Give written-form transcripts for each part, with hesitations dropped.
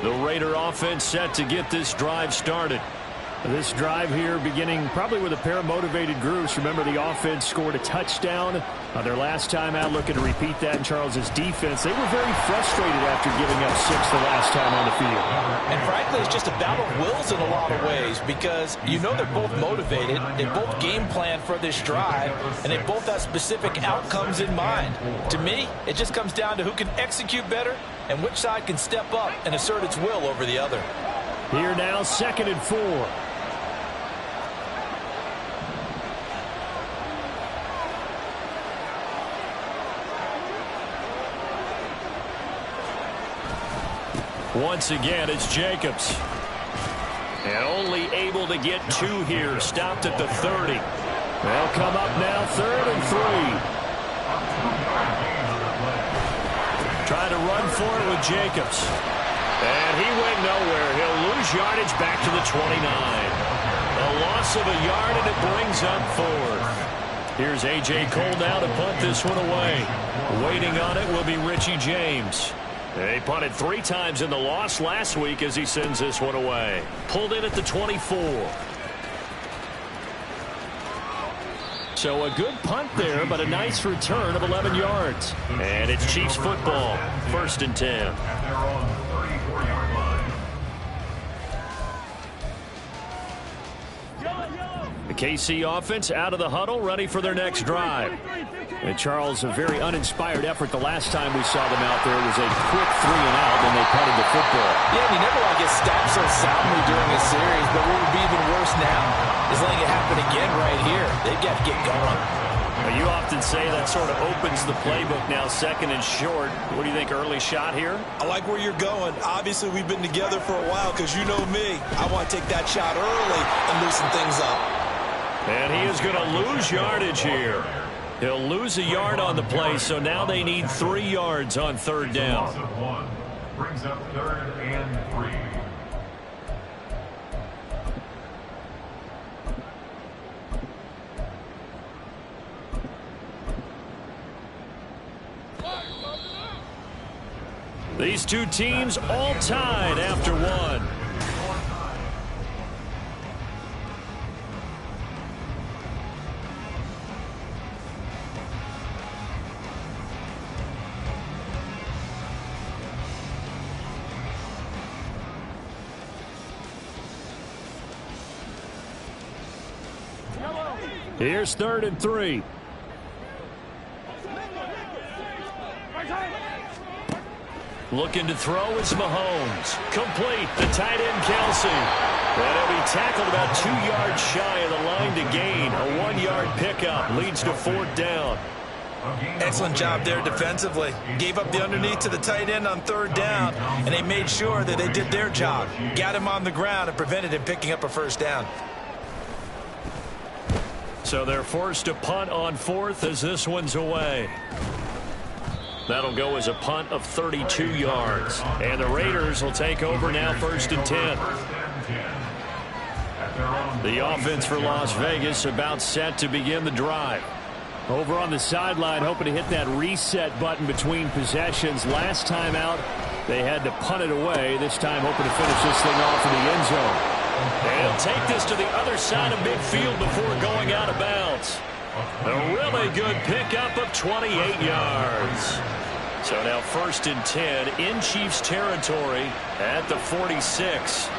The Raider offense set to get this drive started. This drive here beginning probably with a pair of motivated groups. Remember, the offense scored a touchdown their last time out. Looking to repeat that in Charles's defense. They were very frustrated after giving up 6 the last time on the field. And frankly, it's just a battle of wills in a lot of ways because you know they're both motivated. They both game plan for this drive, and they both have specific outcomes in mind. To me, it just comes down to who can execute better and which side can step up and assert its will over the other. Here now, 2nd and 4. Once again, it's Jacobs. And only able to get 2 here. Stopped at the 30. They'll come up now, 3rd and 3. Trying to run for it with Jacobs. And he went nowhere. He'll lose yardage back to the 29. A loss of a yard, and it brings up 4th. Here's A.J. Cole now to punt this one away. Waiting on it will be Richie James. They punted 3 times in the loss last week as he sends this one away. Pulled in at the 24. So a good punt there, but a nice return of 11 yards. And it's Chiefs football, 1st and 10. The KC offense out of the huddle, ready for their next drive. And Charles, a very uninspired effort the last time we saw them out there. It was a quick 3 and out when they punted the football. Yeah, and you never want to get stopped so soundly during a series, but what would be even worse now is letting it happen again right here. They've got to get going. Now, you often say that sort of opens the playbook now, 2nd and short. What do you think, early shot here? I like where you're going. Obviously, we've been together for a while because you know me. I want to take that shot early and loosen things up. And he is going to lose yardage here. He'll lose a yard on the play, so now they need 3 yards on 3rd down. Brings up 3rd and 3. These two teams all tied after 1. Here's 3rd and 3. Looking to throw is Mahomes. Complete. The tight end, Kelsey. And he'll be tackled about 2 yards shy of the line to gain. A 1-yard pickup leads to 4th down. Excellent job there defensively. Gave up the underneath to the tight end on 3rd down, and they made sure that they did their job. Got him on the ground and prevented him picking up a 1st down. So they're forced to punt on 4th as this one's away. That'll go as a punt of 32 yards. And the Raiders will take over now, 1st and 10. The offense for Las Vegas about set to begin the drive. Over on the sideline, hoping to hit that reset button between possessions. Last time out, they had to punt it away. This time hoping to finish this thing off in the end zone. And he'll take this to the other side of midfield before going out of bounds. A really good pickup of 28 yards. So now 1st and 10 in Chiefs territory at the 46.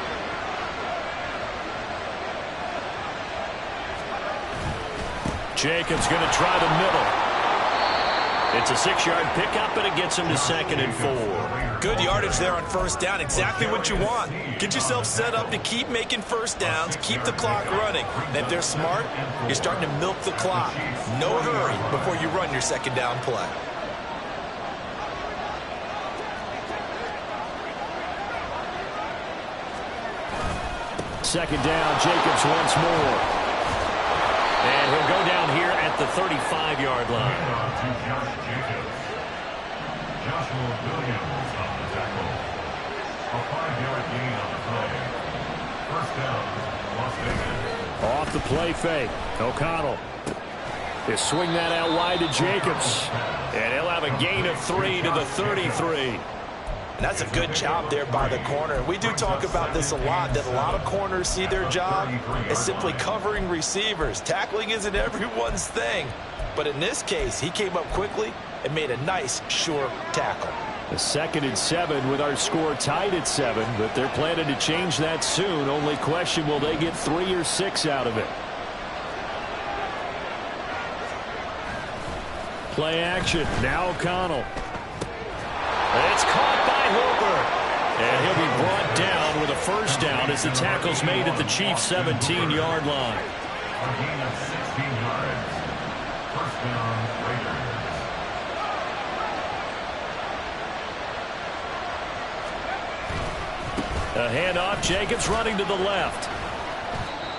Jacobs going to try the middle. It's a 6-yard pickup, and it gets him to 2nd and 4. Good yardage there on 1st down. Exactly what you want. Get yourself set up to keep making 1st downs, keep the clock running. And if they're smart, you're starting to milk the clock. No hurry before you run your 2nd down play. Second down, Jacobs once more. And he'll go down here at the 35-yard line. Joshua Williams on the tackle. A 5-yard gain on the play. 1st down, Las Vegas. Off the play fake. O'Connell. They swing that out wide to Jacobs. And he'll have a gain of 3 to the 33. And that's a good job there by the corner. We do talk about this a lot, that a lot of corners see their job as simply covering receivers. Tackling isn't everyone's thing. But in this case, he came up quickly and made a nice, sure tackle. A 2nd and 7 with our score tied at 7, but they're planning to change that soon. Only question, will they get 3 or 6 out of it? Play action. Now O'Connell. It's caught by Hooper. And he'll be brought down with a first down as the tackle's made at the Chiefs' 17-yard line. A gain of 16 yards. First down, Raiders. A handoff. Jacobs running to the left.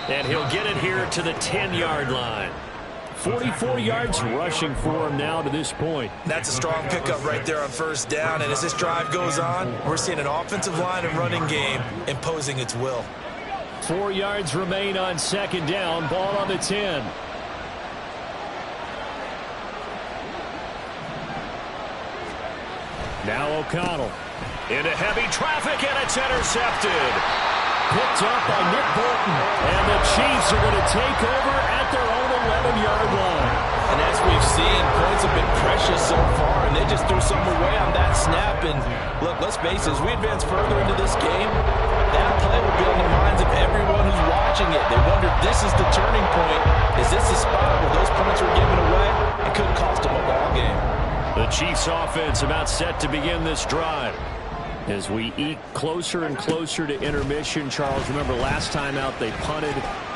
And he'll get it here to the 10-yard line. 44 yards rushing for him now to this point. That's a strong pickup right there on first down. And as this drive goes on, we're seeing an offensive line and running game imposing its will. 4 yards remain on 2nd down. Ball on the 10. Now O'Connell. Into heavy traffic, and it's intercepted. Picked up by Nick Bolton. And the Chiefs are going to take over at their own 11-yard line. And as we've seen, points have been precious so far, and they just threw something away on that snap. And look, let's face it, as we advance further into this game, that play will be on the minds of everyone who's watching it. They wonder if this is the turning point. Is this the spot where those points were given away? It could cost them a ball game. The Chiefs offense about set to begin this drive. As we eke closer and closer to intermission, Charles, remember last time out they punted.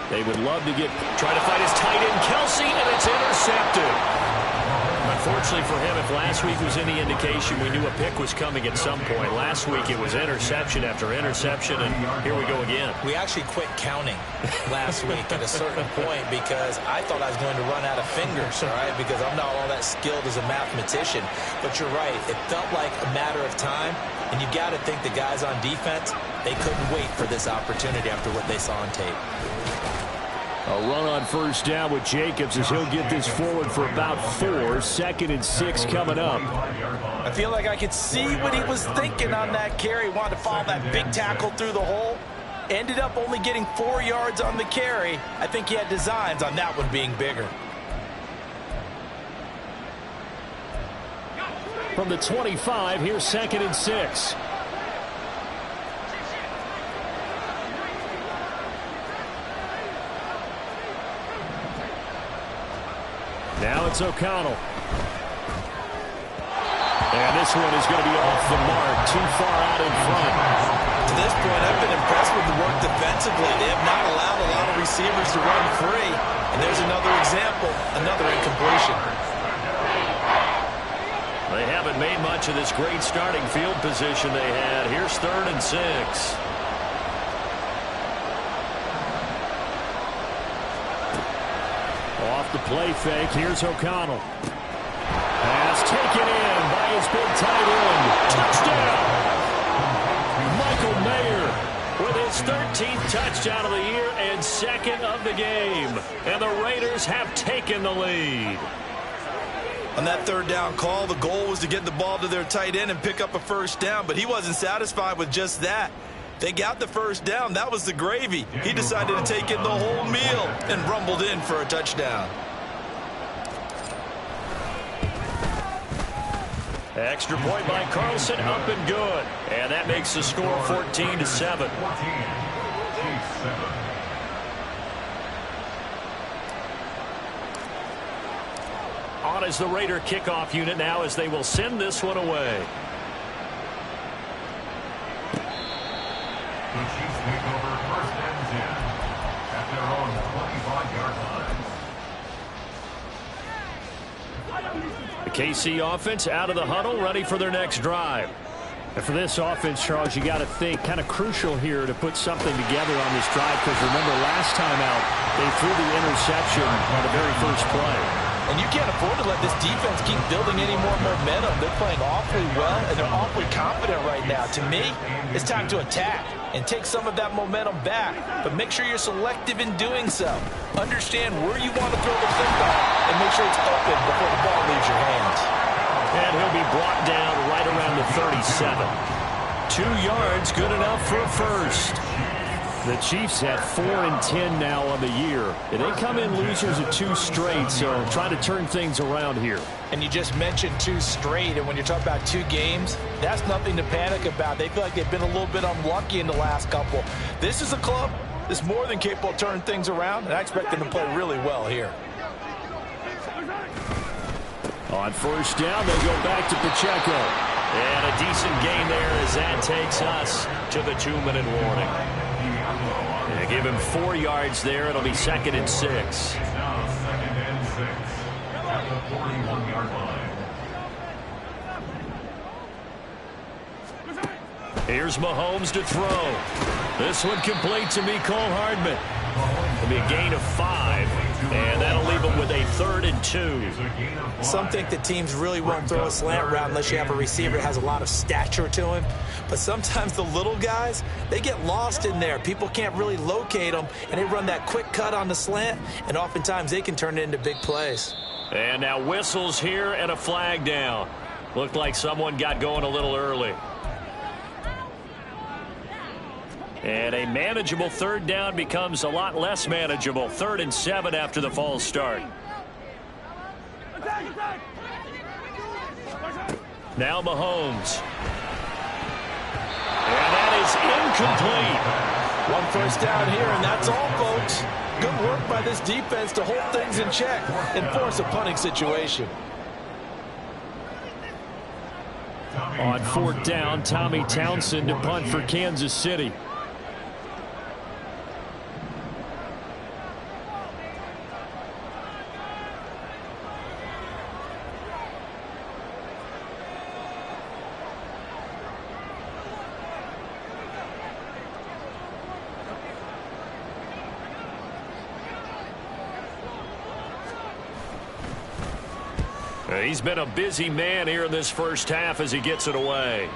They would love to try to fight his tight end, Kelsey, and it's intercepted. Unfortunately for him, if last week was any indication, we knew a pick was coming at some point. Last week it was interception after interception, and here we go again. We actually quit counting last week at a certain point because I thought I was going to run out of fingers, all right, because I'm not all that skilled as a mathematician. But you're right. It felt like a matter of time, and you got to think the guys on defense, they couldn't wait for this opportunity after what they saw on tape. A run on first down with Jacobs as he'll get this forward for about 4. 2nd and 6 coming up. I feel like I could see what he was thinking on that carry. Wanted to follow that big tackle through the hole. Ended up only getting 4 yards on the carry. I think he had designs on that one being bigger. From the 25, here's 2nd and 6. Now it's O'Connell. And this one is going to be off the mark, too far out in front. To this point, I've been impressed with the work defensively. They have not allowed a lot of receivers to run free. And there's another example, another incompletion. They haven't made much of this great starting field position they had. Here's 3rd and 6. Off the play fake, here's O'Connell. Pass taken in by his big tight end. Touchdown! Michael Mayer with his 13th touchdown of the year and 2nd of the game. And the Raiders have taken the lead. On that 3rd down call, the goal was to get the ball to their tight end and pick up a first down, but he wasn't satisfied with just that. They got the first down. That was the gravy. He decided to take in the whole meal and rumbled in for a touchdown. Extra point by Carlson, up and good. And that makes the score 14-7. 14, Chiefs 7. On is the Raider kickoff unit now as they will send this one away. The Chiefs take over 1st and 10 at their own 25-yard line. The KC offense out of the huddle, ready for their next drive. And for this offense, Charles, you got to think kind of crucial here to put something together on this drive, because remember last time out they threw the interception on the very first play. And you can't afford to let this defense keep building any more momentum. They're playing awfully well, and they're awfully confident right now. To me, it's time to attack and take some of that momentum back. But make sure you're selective in doing so. Understand where you want to throw the football, and make sure it's open before the ball leaves your hands. And he'll be brought down right around the 37. 2 yards, good enough for a first. The Chiefs have 4-10 now on the year. They come in losers of 2 straight, so try to turn things around here. And you just mentioned 2 straight, and when you're talking about 2 games, that's nothing to panic about. They feel like they've been a little bit unlucky in the last couple. This is a club that's more than capable of turning things around, and I expect them to play really well here. On first down, they go back to Pacheco. And a decent gain there as that takes us to the 2-minute warning. They give him 4 yards there. It'll be 2nd and 6. It's now 2nd and 6 at the 41-yard line. Here's Mahomes to throw. This one complete to Mecole Hardman. It'll be a gain of 5, and that'll leave him with a 3rd and 2. Some think that teams really won't throw a slant route unless you have a receiver that has a lot of stature to him. But sometimes the little guys, they get lost in there. People can't really locate them, and they run that quick cut on the slant, and oftentimes they can turn it into big plays. And now whistles here and a flag down. Looked like someone got going a little early. And a manageable 3rd down becomes a lot less manageable. 3rd and 7 after the false start. Now Mahomes. And that is incomplete. 1 first down here, and that's all, folks. Good work by this defense to hold things in check and force a punting situation. On 4th down, Tommy Townsend to punt for Kansas City. He's been a busy man here in this first half as he gets it away.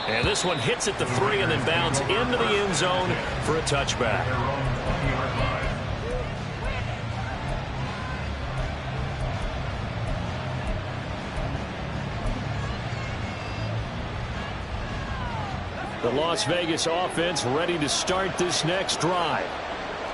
And this one hits at the 3 and then bounds into the end zone for a touchback. The Las Vegas offense ready to start this next drive.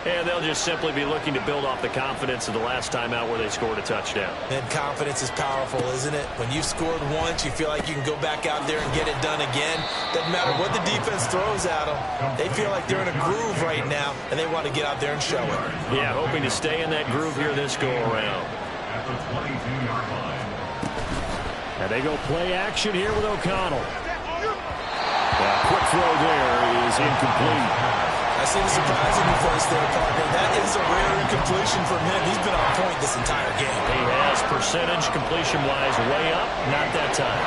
And they'll just simply be looking to build off the confidence of the last time out where they scored a touchdown. And confidence is powerful, isn't it? When you've scored once, you feel like you can go back out there and get it done again. Doesn't matter what the defense throws at them. They feel like they're in a groove right now, and they want to get out there and show it. Yeah, hoping to stay in that groove here this go-around. At the 22-yard line. And they go play action here with O'Connell. Quick throw there is incomplete. I see the surprise in your face there, partner. That is a rare incompletion from him. He's been on point this entire game. He has percentage completion-wise way up, not that time.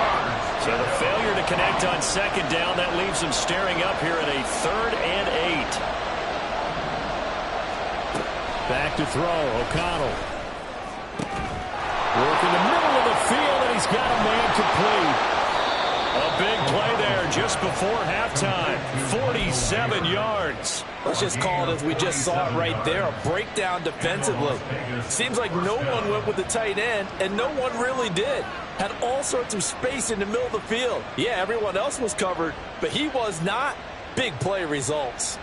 So the failure to connect on 2nd down, that leaves him staring up here at a 3rd and 8. Back to throw, O'Connell. Work in the middle of the field, and he's got a man complete. A big play there just before halftime. 47 yards. Let's just call it as we just saw it right there. A breakdown defensively. Seems like no one went with the tight end, and no one really did. Had all sorts of space in the middle of the field. Yeah, everyone else was covered, but he was not. Big play results.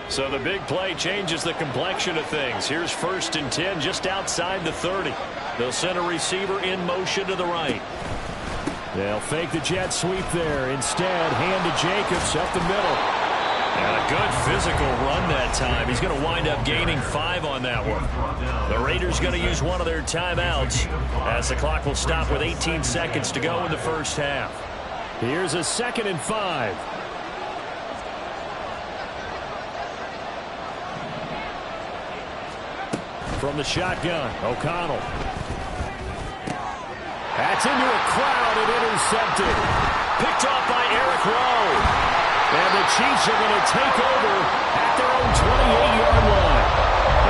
So the big play changes the complexion of things. Here's 1st and 10 just outside the 30. They'll send a receiver in motion to the right. They'll fake the jet sweep there. Instead, hand to Jacobs up the middle. And a good physical run that time. He's going to wind up gaining 5 on that one. The Raiders going to use one of their timeouts as the clock will stop with 18 seconds to go in the first half. Here's a 2nd and 5. From the shotgun, O'Connell. That's into a crowd and intercepted. Picked off by Eric Rowe. And the Chiefs are going to take over at their own 28-yard line.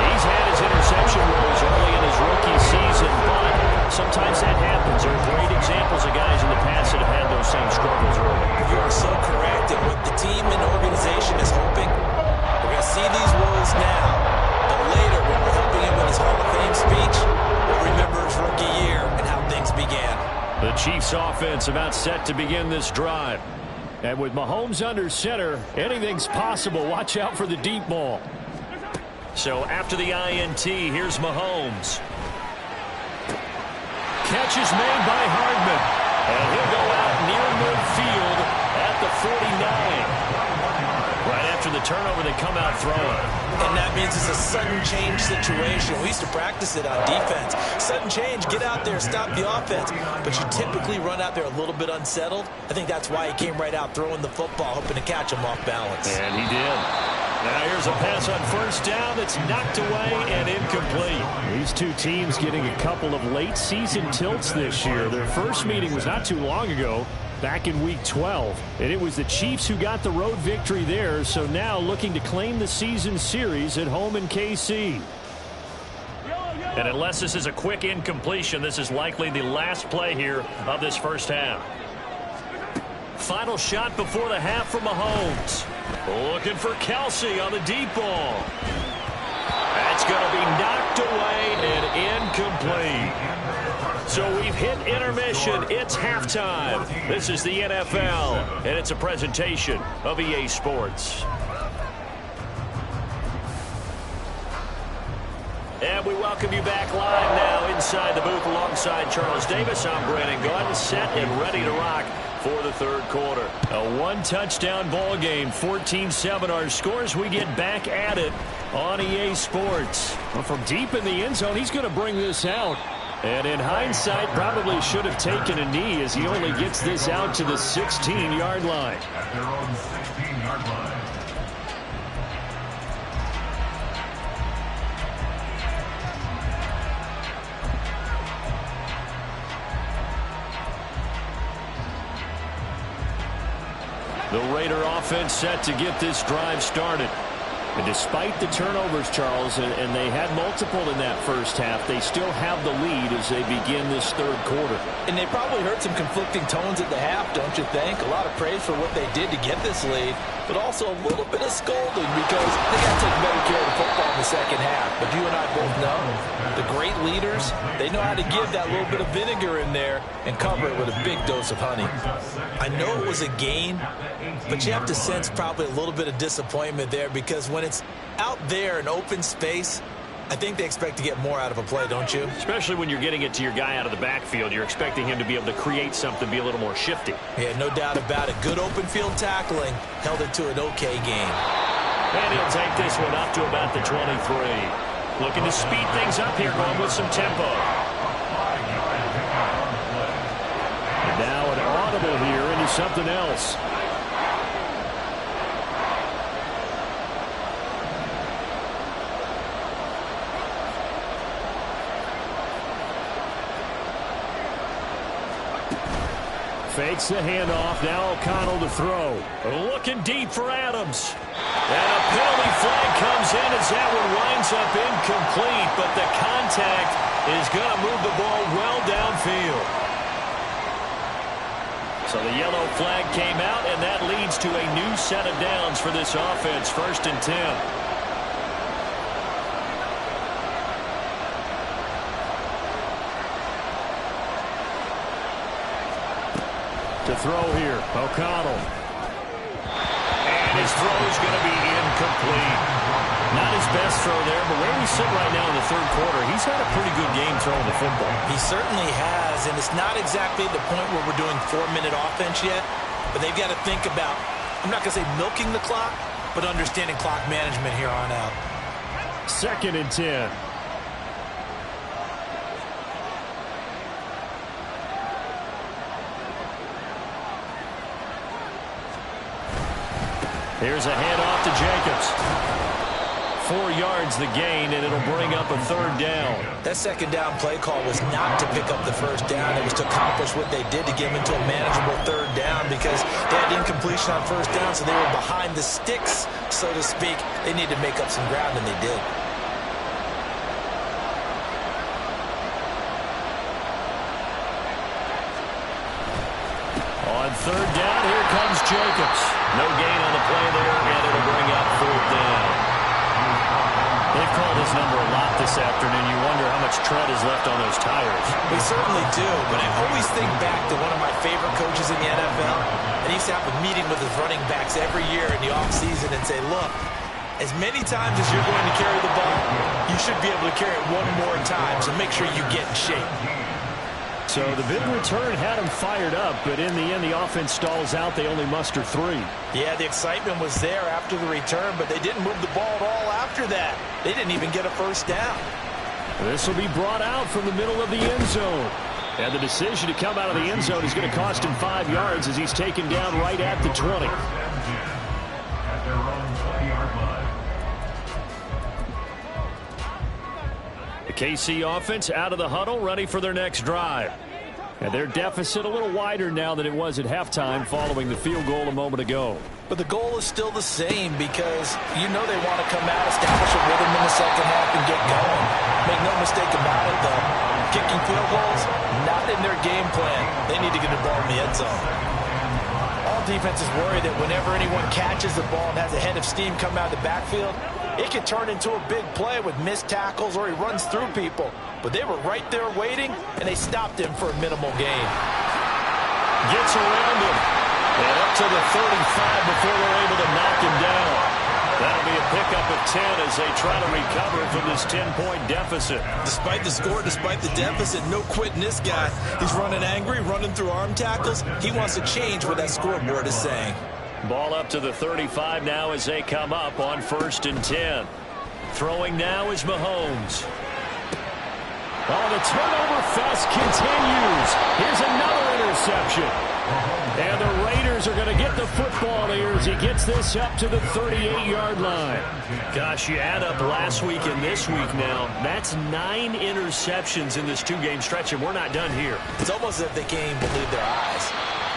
He's had his interception woes early in his rookie season, but sometimes that happens. There are great examples of guys in the past that have had those same struggles early. You are so correct. And what the team and organization is hoping, we're going to see these woes now. But later, when we're hoping him with his Hall of Fame speech, This offense about set to begin this drive. And with Mahomes under center, anything's possible. Watch out for the deep ball. So after the INT, here's Mahomes. Catch is made by Hardman. And he'll go out near midfield at the 49. Right after the turnover, they come out throwing. And that means it's a sudden change situation. We used to practice it on defense. Sudden change, get out there, stop the offense. But you typically run out there a little bit unsettled. I think that's why he came right out throwing the football, hoping to catch him off balance. And he did. Now here's a pass on first down that's knocked away and incomplete. These two teams getting a couple of late season tilts this year. Their first meeting was not too long ago, back in week 12. And it was the Chiefs who got the road victory there, so now looking to claim the season series at home in KC. And unless this is a quick incompletion, this is likely the last play here of this first half. Final shot before the half for Mahomes. Looking for Kelsey on the deep ball. That's going to be knocked away and incomplete. So we've hit intermission. It's halftime. This is the NFL, and it's a presentation of EA Sports. And we welcome you back live now inside the booth alongside Charles Davis. I'm Brandon Gaudin, set and ready to rock for the third quarter. A one-touchdown ball game, 14-7 our scores. We get back at it on EA Sports. Well, from deep in the end zone, he's going to bring this out. And in hindsight, probably should have taken a knee as he only gets this out to the 16-yard line. At their own 16-yard line. The Raider offense set to get this drive started. And despite the turnovers, Charles, and they had multiple in that first half, they still have the lead as they begin this third quarter. And they probably heard some conflicting tones at the half, don't you think? A lot of praise for what they did to get this lead, but also a little bit of scolding because they got to take better care of the football in the second half. But you and I both know the great leaders, they know how to give that little bit of vinegar in there and cover it with a big dose of honey. I know it was a gain, but you have to sense probably a little bit of disappointment there because when it's out there in open space, I think they expect to get more out of a play, don't you? Especially when you're getting it to your guy out of the backfield. You're expecting him to be able to create something, be a little more shifty. Yeah, no doubt about it. Good open field tackling. Held it to an okay game. And he'll take this one up to about the 23. Looking to speed things up here, going with some tempo. And now an audible here into something else. Fakes the handoff. Now O'Connell to throw. Looking deep for Adams. And a penalty flag comes in as that one winds up incomplete. But the contact is going to move the ball well downfield. So the yellow flag came out, and that leads to a new set of downs for this offense. 1st and 10. To throw here, O'Connell. And his throw is going to be incomplete. Not his best throw there, but where we sit right now in the third quarter, he's had a pretty good game throwing the football. He certainly has, and it's not exactly the point where we're doing 4-minute offense yet, but they've got to think about, I'm not going to say milking the clock, but understanding clock management here on out. 2nd and 10. Here's a handoff to Jacobs. 4 yards the gain, and it'll bring up a 3rd down. That 2nd down play call was not to pick up the 1st down. It was to accomplish what they did to get them into a manageable 3rd down because they had incompletion on 1st down, so they were behind the sticks, so to speak. They needed to make up some ground, and they did. On 3rd down, here comes Jacobs. No gain on the play there, and it'll bring up 4th down. If They've called his number a lot this afternoon. You wonder how much tread is left on those tires. We certainly do, but I always think back to one of my favorite coaches in the NFL. And he used to have a meeting with his running backs every year in the offseason and say, look, as many times as you're going to carry the ball, you should be able to carry it one more time, so make sure you get in shape. So the big return had him fired up, but in the end, the offense stalls out. They only muster 3. Yeah, the excitement was there after the return, but they didn't move the ball at all after that. They didn't even get a first down. This will be brought out from the middle of the end zone. And the decision to come out of the end zone is going to cost him 5 yards as he's taken down right at the 20. At their own 20-yard line. The KC offense out of the huddle, ready for their next drive. And their deficit a little wider now than it was at halftime following the field goal a moment ago. But the goal is still the same because you know they want to come out, establish a rhythm in the second half, and get going. Make no mistake about it, though. Kicking field goals, not in their game plan. They need to get the ball in the end zone. All defenses worry that whenever anyone catches the ball and has a head of steam come out of the backfield, it can turn into a big play with missed tackles or he runs through people. But they were right there waiting, and they stopped him for a minimal gain. Gets around him. And up to the 35 before they're able to knock him down. That'll be a pickup of 10 as they try to recover from this 10-point deficit. Despite the score, despite the deficit, no quitting this guy. He's running angry, running through arm tackles. He wants to change what that scoreboard is saying. Ball up to the 35 now as they come up on 1st and 10. Throwing now is Mahomes. Oh, the turnover fest continues. Here's another interception. And the Raiders are going to get the football here as he gets this up to the 38-yard line. Gosh, you add up last week and this week now. That's 9 interceptions in this 2-game stretch, and we're not done here. It's almost as if they can't even believe their eyes.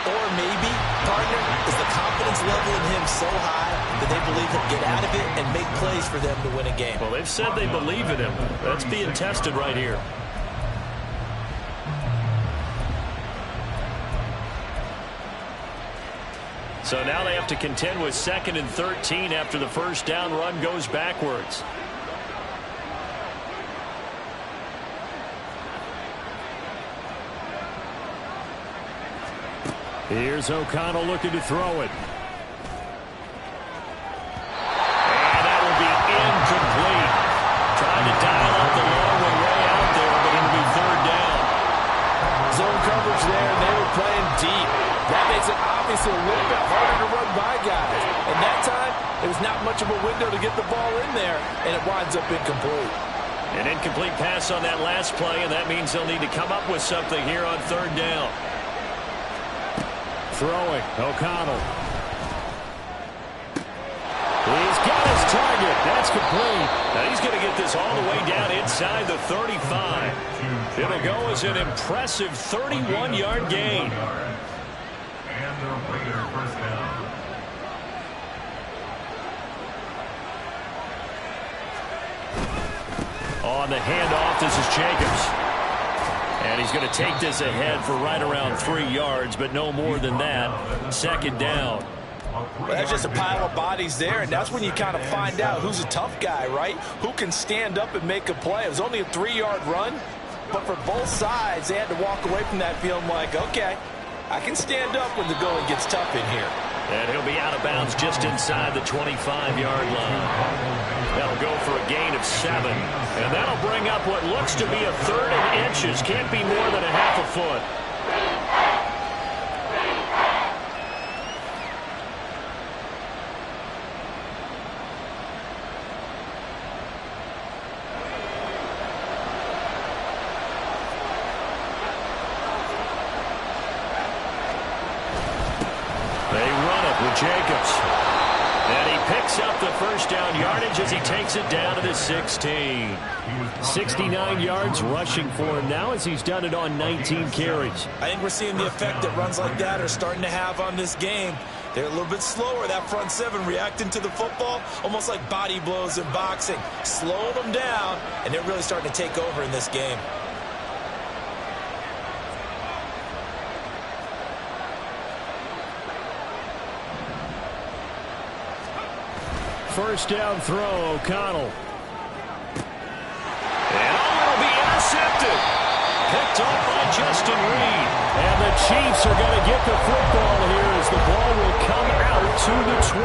Or maybe, partner, is the confidence level in him so high that they believe he'll get out of it and make plays for them to win a game. Well, they've said they believe in him. That's being tested right here. So now they have to contend with 2nd and 13 after the first down run goes backwards. Here's O'Connell looking to throw it. And that will be incomplete. Trying to dial up the long one way out there, but it'll be 3rd down. Zone coverage there, and they were playing deep. That makes it obviously a little bit harder to run by guys. And that time, it was not much of a window to get the ball in there, and it winds up incomplete. An incomplete pass on that last play, and that means they'll need to come up with something here on 3rd down. Throwing, O'Connell. He's got his target. That's complete. Now he's going to get this all the way down inside the 35. It'll go as an impressive 31-yard gain. And the Raider first down. On the handoff, this is Jacobs. And he's going to take this ahead for right around 3 yards, but no more than that. 2nd down. Well, that's just a pile of bodies there, and that's when you kind of find out who's a tough guy, right? Who can stand up and make a play. It was only a 3-yard run, but for both sides, they had to walk away from that feeling like, okay, I can stand up when the going gets tough in here. And he'll be out of bounds just inside the 25-yard line. That'll go for a gain of 7. And that'll bring up what looks to be a 3rd and inches. Can't be more than a half a foot. They run it with Jacobs. And he picks up the first down yardage as he takes it down to the 16. 69 yards rushing for him now as he's done it on 19 carries. I think we're seeing the effect that runs like that are starting to have on this game. They're a little bit slower, that front 7, reacting to the football, almost like body blows in boxing. Slow them down, and they're really starting to take over in this game. First down throw, O'Connell. Justin Reed. And the Chiefs are going to get the football here as the ball will come out to the 20.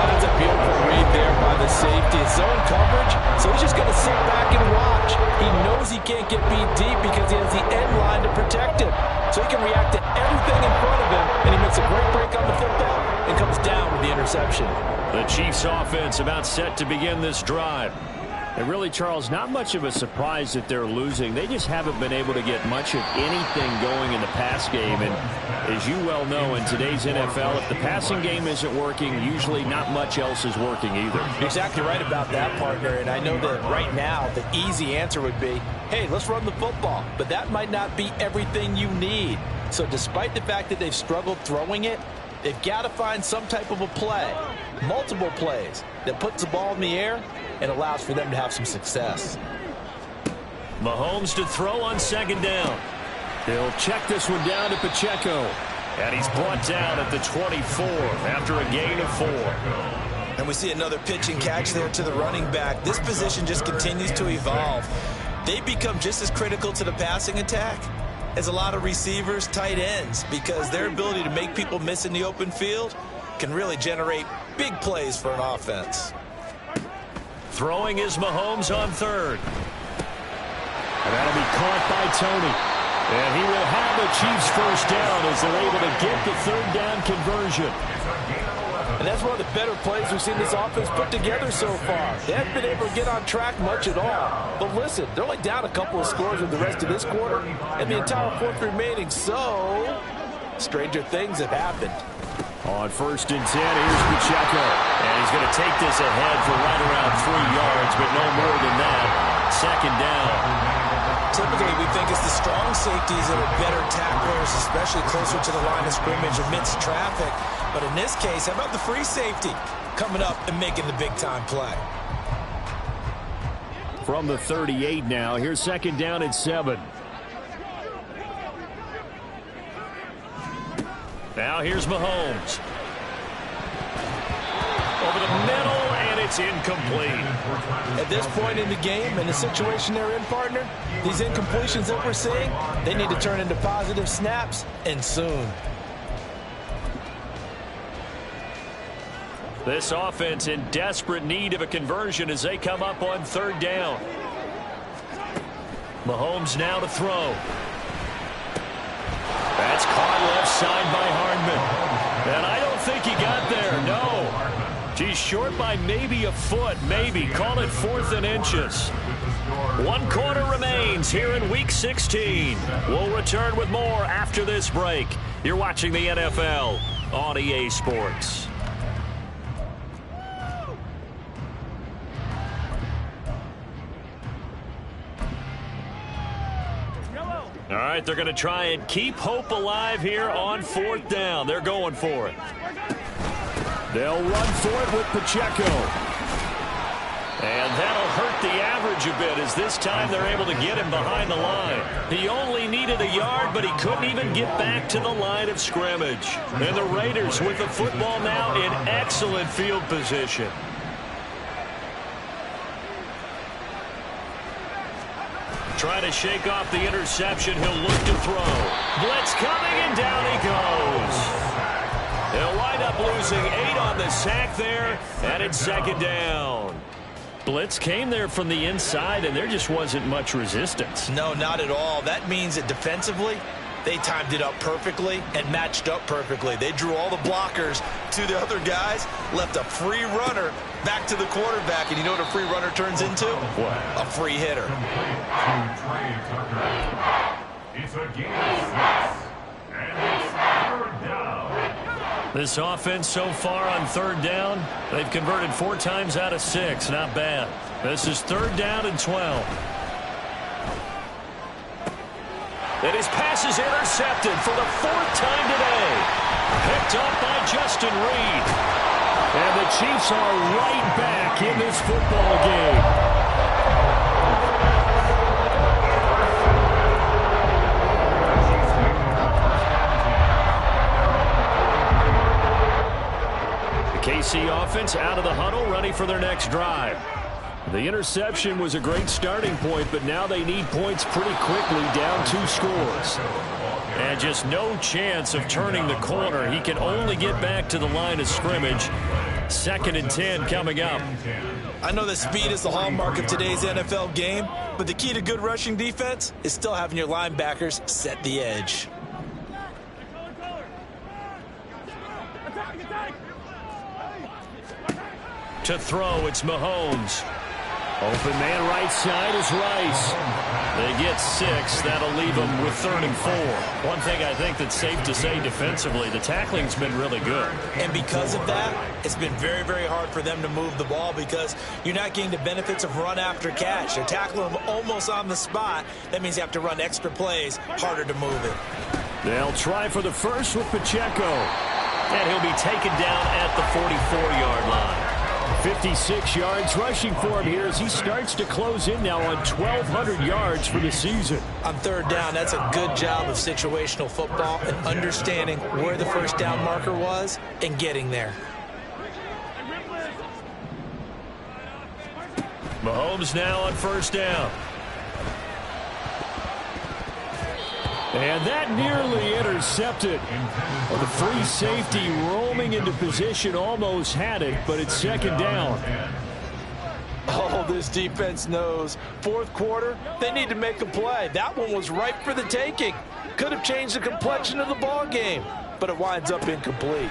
That's a beautiful read there by the safety. It's zone coverage, so he's just going to sit back and watch. He knows he can't get beat deep because he has the end line to protect him. So he can react to everything in front of him, and he makes a great break on the football and comes down with the interception. The Chiefs offense about set to begin this drive. And really, Charles, not much of a surprise that they're losing. They just haven't been able to get much of anything going in the pass game. And as you well know, in today's NFL, if the passing game isn't working, usually not much else is working either. You're exactly right about that, partner. And I know that right now the easy answer would be, hey, let's run the football. But that might not be everything you need. So despite the fact that they've struggled throwing it, they've got to find some type of a play, multiple plays, that puts the ball in the air and allows for them to have some success. Mahomes to throw on second down. He'll check this one down to Pacheco. And he's brought down at the 24 after a gain of 4. And we see another pitch and catch there to the running back. This position just continues to evolve. They become just as critical to the passing attack as a lot of receivers, tight ends, because their ability to make people miss in the open field can really generate big plays for an offense. Throwing is Mahomes on third. And that'll be caught by Tony. And he will have the Chiefs first down as they're able to get the third down conversion. And that's one of the better plays we've seen this offense put together so far. They haven't been able to get on track much at all. But listen, they're only down a couple of scores with the rest of this quarter and the entire fourth remaining. So, stranger things have happened. On 1st and 10, here's Pacheco. And he's going to take this ahead for right around 3 yards, but no more than that. Second down. Typically, we think it's the strong safeties that are better tacklers, especially closer to the line of scrimmage amidst traffic. But in this case, how about the free safety coming up and making the big-time play? From the 38 now, here's second down at 7. Now here's Mahomes. Over the middle, and it's incomplete. At this point in the game, and the situation they're in, partner, these incompletions that we're seeing, they need to turn into positive snaps, and soon. This offense in desperate need of a conversion as they come up on third down. Mahomes now to throw. That's caught left side by Hardman. And I don't think he got there, no. He's short by maybe a foot, maybe. Call it 4th and inches. 1 quarter remains here in Week 16. We'll return with more after this break. You're watching the NFL on EA Sports. All right, they're going to try and keep hope alive here on 4th down. They're going for it. They'll run for it with Pacheco. And that'll hurt the average a bit as this time they're able to get him behind the line. He only needed a yard, but he couldn't even get back to the line of scrimmage. And the Raiders with the football now in excellent field position. Trying to shake off the interception. He'll look to throw. Blitz coming, and down he goes. They'll wind up losing 8 on the sack there, and it's second down. Blitz came there from the inside, and there just wasn't much resistance. No, not at all. That means that defensively, they timed it up perfectly and matched up perfectly. They drew all the blockers to the other guys, left a free runner back to the quarterback, and you know what a free runner turns into? What? A free hitter. It's a gain of 6, and it's 3rd down. This offense so far on 3rd down, they've converted 4 times out of 6. Not bad. This is 3rd down and 12. And his pass is intercepted for the 4th time today. Picked up by Justin Reed. And the Chiefs are right back in this football game. The KC offense out of the huddle, ready for their next drive. The interception was a great starting point, but now they need points pretty quickly, down 2 scores. And just no chance of turning the corner. He can only get back to the line of scrimmage. 2nd and 10 coming up. I know that speed is the hallmark of today's NFL game, but the key to good rushing defense is still having your linebackers set the edge. To throw, it's Mahomes. Open man right side is Rice. They get 6. That'll leave them with 3rd and 4. One thing I think that's safe to say defensively, the tackling's been really good. And because of that, it's been very, very hard for them to move the ball because you're not getting the benefits of run after catch. They're tackling them almost on the spot. That means you have to run extra plays, harder to move it. They'll try for the first with Pacheco. And he'll be taken down at the 44-yard line. 56 yards rushing for him here as he starts to close in now on 1,200 yards for the season. On 3rd down, that's a good job of situational football and understanding where the first down marker was and getting there. Mahomes now on 1st down. And that nearly intercepted. Well, the free safety roaming into position almost had it, but it's 2nd down. Oh, this defense knows. 4th quarter, they need to make a play. That one was ripe for the taking. Could have changed the complexion of the ball game, but it winds up incomplete.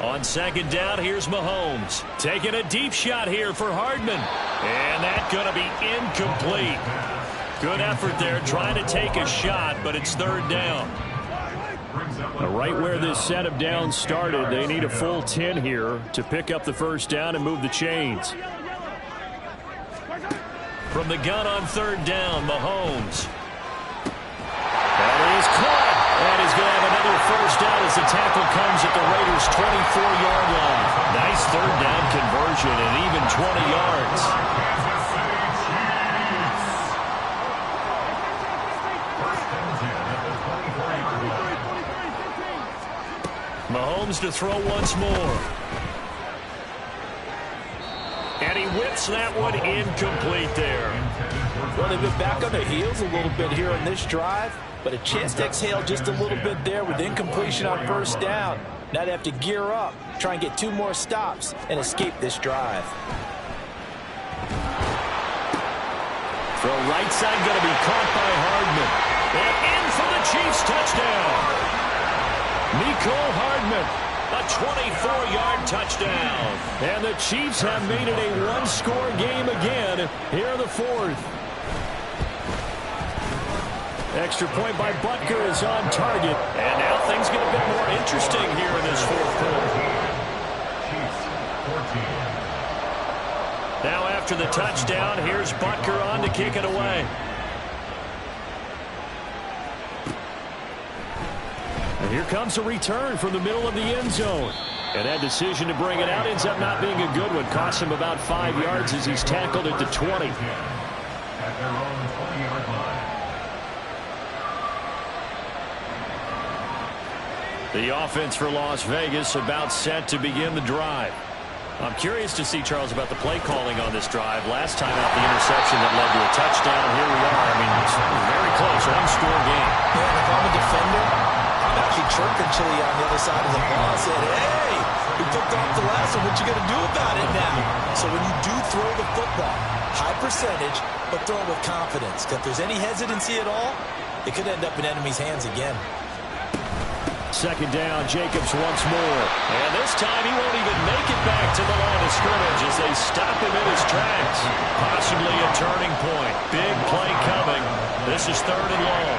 On 2nd down, here's Mahomes. Taking a deep shot here for Hardman. And that's going to be incomplete. Good effort there, trying to take a shot, but it's 3rd down. Right where this set of downs started, they need a full 10 here to pick up the 1st down and move the chains. From the gun on 3rd down, Mahomes. That is caught. And he's going to have another 1st down as the tackle comes at the Raiders' 24-yard line. Nice 3rd down conversion and even 20 yards. Mahomes to throw once more. And he whips that one incomplete there. Well, they've been back on their heels a little bit here on this drive, but a chance to exhale just a little bit there with incompletion on 1st down. Now they have to gear up, try and get 2 more stops, and escape this drive. Throw right side going to be caught by Hardman. And in for the Chiefs touchdown. Mecole Hardman, a 24-yard touchdown. And the Chiefs have made it a 1-score game again here in the 4th. Extra point by Butker is on target. And now things get a bit more interesting here in this 4th quarter. Now after the touchdown, here's Butker on to kick it away. And here comes a return from the middle of the end zone. And that decision to bring it out ends up not being a good one. Costs him about 5 yards as he's tackled at the 20. At their own 20-yard line. The offense for Las Vegas about set to begin the drive. I'm curious to see, Charles, about the play calling on this drive. Last time out, the interception that led to a touchdown. Here we are. I mean, it's very close, 1-score game. Yeah, if I'm a defender, I'm actually chirping Chili on the other side of the ball. I said, hey, we picked off the last one. What you going to do about it now? So when you do throw the football, high percentage, but throw it with confidence. If there's any hesitancy at all, it could end up in enemy's hands again. 2nd down, Jacobs once more. And this time he won't even make it back to the line of scrimmage as they stop him in his tracks. Possibly a turning point. Big play coming. This is 3rd and long.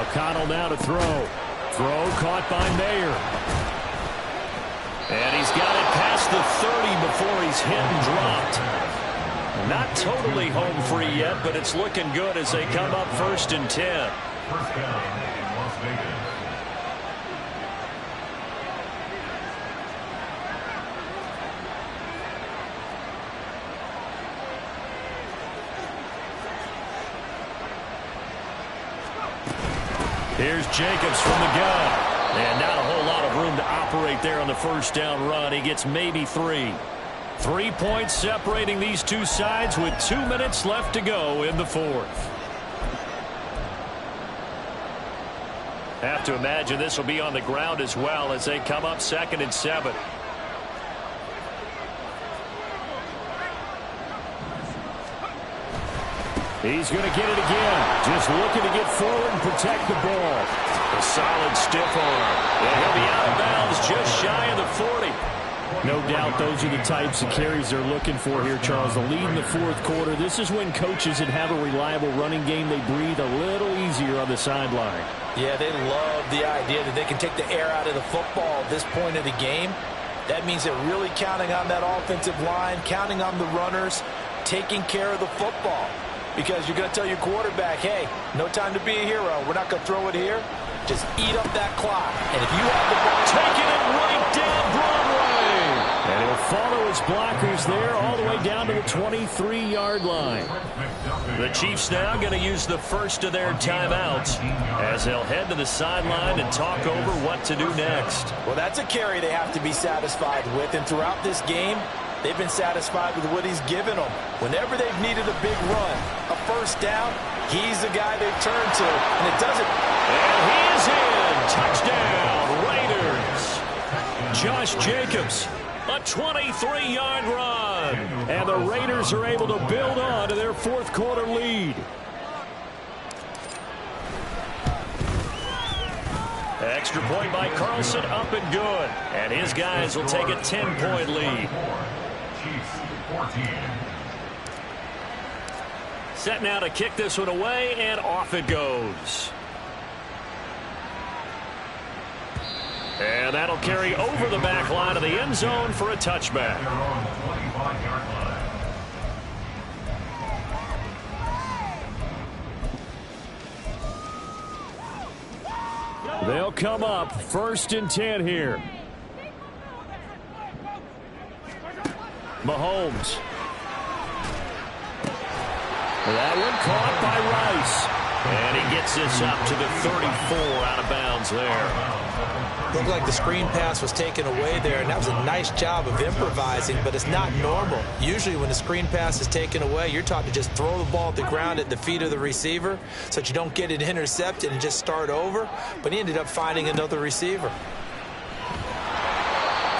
O'Connell now to throw. Throw caught by Mayer. And he's got it past the 30 before he's hit and dropped. Not totally home free yet, but it's looking good as they come up 1st and 10. First down, Las Vegas. Here's Jacobs from the gun. And not a whole lot of room to operate there on the first down run. He gets maybe 3. 3 points separating these two sides with 2 minutes left to go in the fourth. Have to imagine this will be on the ground as well as they come up 2nd and 7. He's going to get it again. Just looking to get forward and protect the ball. A solid stiff arm. And he'll be out of bounds just shy of the 40. No doubt those are the types of carries they're looking for here, Charles. The lead in the fourth quarter. This is when coaches that have a reliable running game, they breathe a little easier on the sideline. Yeah, they love the idea that they can take the air out of the football at this point of the game. That means they're really counting on that offensive line, counting on the runners, taking care of the football. Because you're going to tell your quarterback, hey, no time to be a hero. We're not going to throw it here. Just eat up that clock. And if you have the ball, taking it right down Broadway. And he'll follow his blockers there all the way down to the 23-yard line. The Chiefs now going to use the first of their timeouts as they'll head to the sideline and talk over what to do next. Well, that's a carry they have to be satisfied with. And throughout this game, they've been satisfied with what he's given them. Whenever they've needed a big run, a first down, he's the guy they turn to, and it doesn't. And he is in. Touchdown, Raiders. Josh Jacobs, a 23-yard run. And the Raiders are able to build on to their fourth quarter lead. Extra point by Carlson, up and good. And his guys will take a 10-point lead. Set now to kick this one away, and off it goes. And that'll carry over the back line of the end zone for a touchback. They'll come up 1st and 10 here. Mahomes. That one caught by Rice. And he gets this up to the 34, out of bounds there. Looked like the screen pass was taken away there, and that was a nice job of improvising, but it's not normal. Usually when the screen pass is taken away, you're taught to just throw the ball at the ground at the feet of the receiver so that you don't get it intercepted and just start over. But he ended up finding another receiver.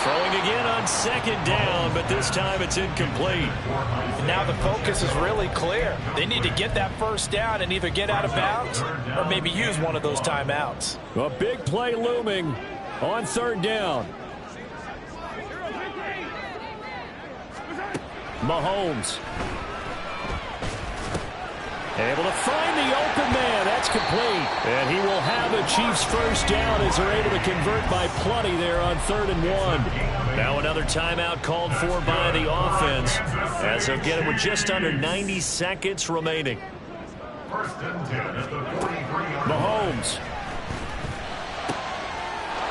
Throwing again on 2nd down, but this time it's incomplete. And now the focus is really clear. They need to get that first down and either get out of bounds or maybe use one of those timeouts. A big play looming on 3rd down. Mahomes. Able to find the open man. That's complete. And he will have a Chiefs first down as they're able to convert by plenty there on 3rd and 1. Now another timeout called for by the offense as they'll get it with just under 90 seconds remaining. Mahomes.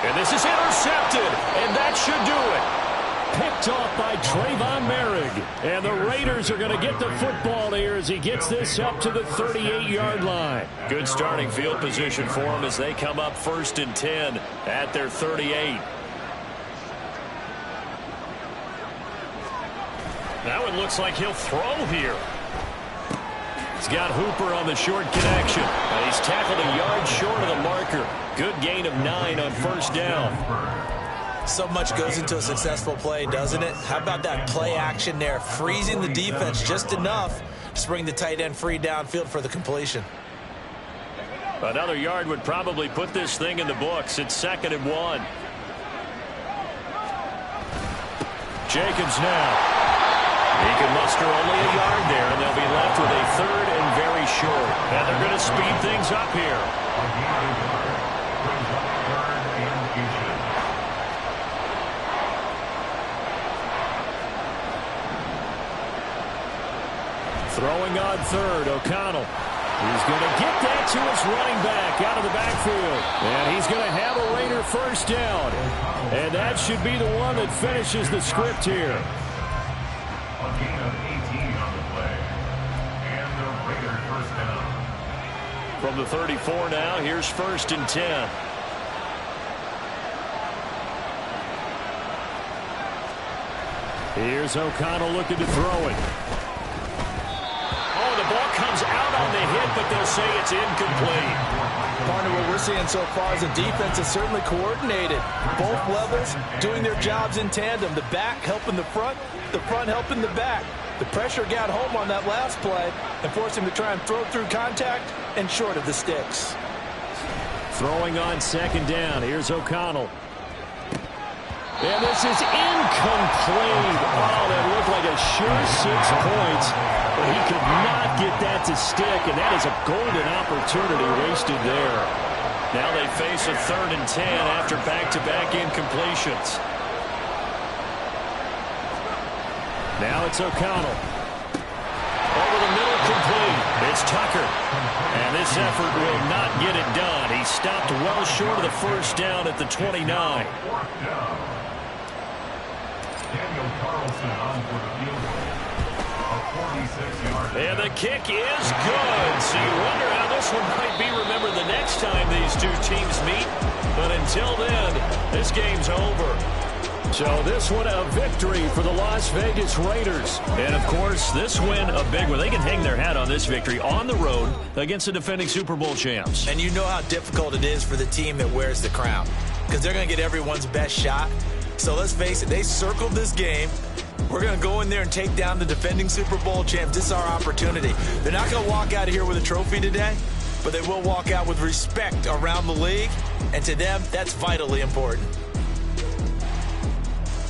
And this is intercepted. And that should do it. Picked off by Trayvon Merrick. And the Raiders are going to get the football here as he gets this up to the 38-yard line. Good starting field position for him as they come up 1st and 10 at their 38. That one looks like he'll throw here. He's got Hooper on the short connection. And he's tackled a yard short of the marker. Good gain of 9 on 1st down. So much goes into a successful play, doesn't it? How about that play action there, freezing the defense just enough to bring the tight end free downfield for the completion. Another yard would probably put this thing in the books. It's 2nd and 1. Jacobs now. He can muster only a yard there, and they'll be left with a 3rd and very short. And they're going to speed things up here. Throwing on 3rd, O'Connell. He's going to get that to his running back out of the backfield. And he's going to have a Raider first down. And that should be the one that finishes the script here. A gain of 18 on the play. And the Raiders first down. From the 34 now, here's 1st and 10. Here's O'Connell looking to throw it. Oh, the ball comes out on the hit, but they'll say it's incomplete. Partner, what we're seeing so far is the defense is certainly coordinated. Both levels doing their jobs in tandem. The back helping the front helping the back. The pressure got home on that last play and forced him to try and throw through contact and short of the sticks. Throwing on 2nd down. Here's O'Connell. And this is incomplete. Oh, that looked like a sure 6 points. But he could not get that to stick, and that is a golden opportunity wasted there. Now they face a 3rd and 10 after back-to-back incompletions. Now it's O'Connell. Over the middle, complete. It's Tucker. And this effort will not get it done. He stopped well short of the first down at the 29. Daniel Carlson on for the field goal. A 46-yard. And the kick is good. So you wonder how this one might be remembered the next time these two teams meet. But until then, this game's over. So this one a victory for the Las Vegas Raiders. And, of course, this win a big one. They can hang their hat on this victory on the road against the defending Super Bowl champs. And you know how difficult it is for the team that wears the crown, because they're going to get everyone's best shot. So let's face it, they circled this game. We're going to go in there and take down the defending Super Bowl champs. This is our opportunity. They're not going to walk out of here with a trophy today, but they will walk out with respect around the league. And to them, that's vitally important.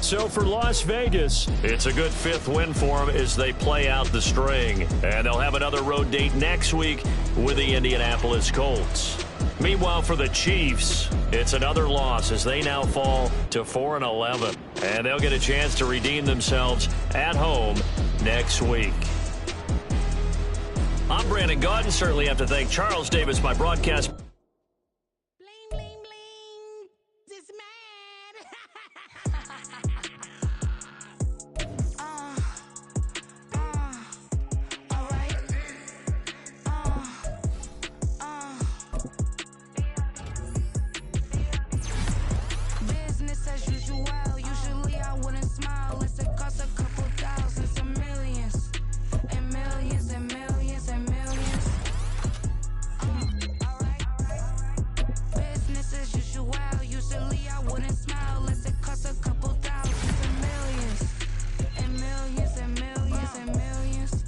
So for Las Vegas, it's a good 5th win for them as they play out the string. And they'll have another road date next week with the Indianapolis Colts. Meanwhile, for the Chiefs, it's another loss as they now fall to 4-11. And they'll get a chance to redeem themselves at home next week. I'm Brandon Gaudin. Certainly have to thank Charles Davis, my broadcast. Bling, bling, bling. This man. All right. Business as usual. Usually I wouldn't smile. It's a cost a couple thousands and millions. And millions and millions and millions. Alright. Business as usual. Usually I wouldn't smile. Unless it costs a couple thousands and millions. And millions and millions and millions.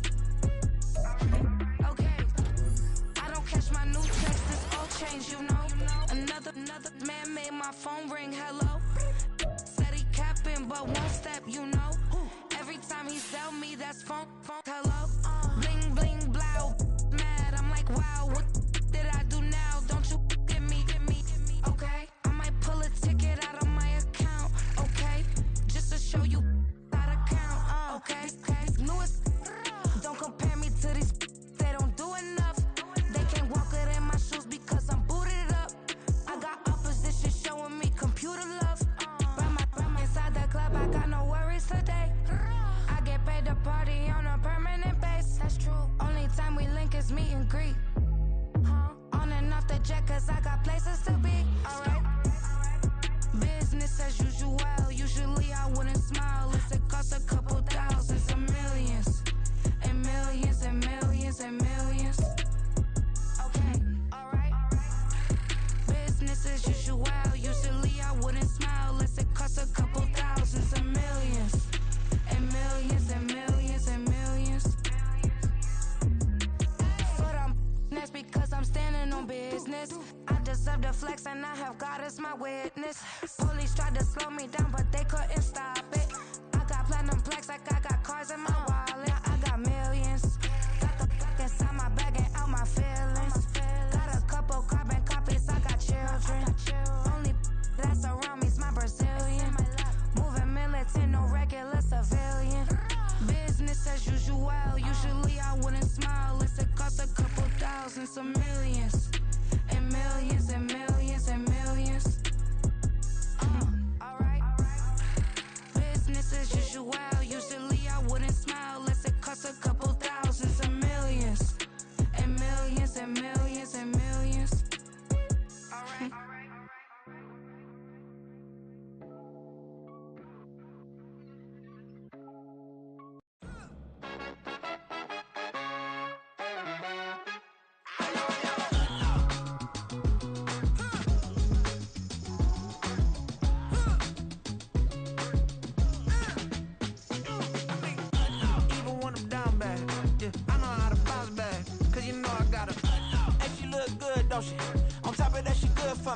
Okay. I don't catch my new checks. This all change, you know. Another man made my phone ring. Hello. Said he capping, but won't step, you know. Every time he sell me, that's phone, hello. Bling, bling, blow, mad. I'm like, wow, what did I do now? Don't you get me, okay? I might pull a ticket out of my account, okay? Just to show you how to count, okay? Newest, don't compare me to these, they don't do enough. They can't walk it in my shoes because I'm booted up. I got opposition showing me computer love. From inside the club, I got no worries today. I get paid to party on a permanent base. That's true. Only time we link is meet and greet. On and off the jet, cause I got places to be. Alright. Business as usual. Usually I wouldn't smile. Unless it costs a couple thousands and millions. And millions and millions and millions. Okay, alright. Business as usual. Usually I wouldn't smile unless it costs a couple thousands and millions. And millions and millions and millions. But that's because I'm standing on business. I deserve the flex and I have God as my witness. Police tried to slow me down but they couldn't stop it. I got platinum plaques like I got cars in my wallet. I got millions. Got the fuck inside my bag and out my feelings. Got a couple carbon copies, I got children. Only that's around me's my Brazilian. Moving militant, no regular civilian. Business as usual. Usually I wouldn't smile unless it costs a couple thousand.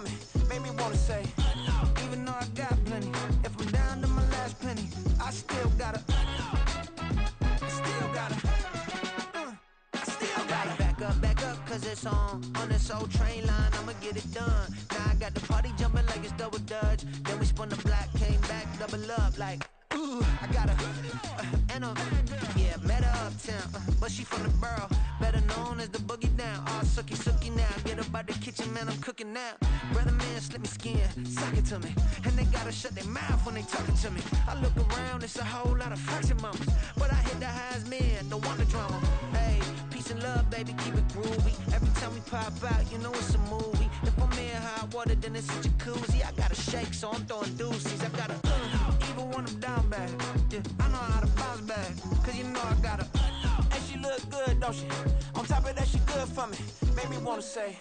me, made me wanna say, even though I got plenty, if I'm down to my last penny, I still gotta back up, cause it's on this old train line, I'ma get it done. Now I got the party jumping like it's double dutch. Then we spun the block, came back, double up like, ooh, I got a, and a, yeah, met her uptown, but she from the borough, better known as the boogie down. All sucky now, get up out the kitchen, man, I'm cooking now. Brother man, slip me skin, suck it to me, and they gotta shut their mouth when they talking to me. I look around, it's a whole lot of fraction mamas, but I hit the highs, man, don't want the drama. Hey, peace and love, baby, keep it groovy. Every time we pop out, you know it's a movie. If I'm in hot water, then it's a jacuzzi. I gotta shake, so I'm throwing deuces. I gotta, even when I'm down bad, yeah, I know how to bounce back, cause you know I gotta, and she look good, don't she? On top of that, she good for me, made me wanna say,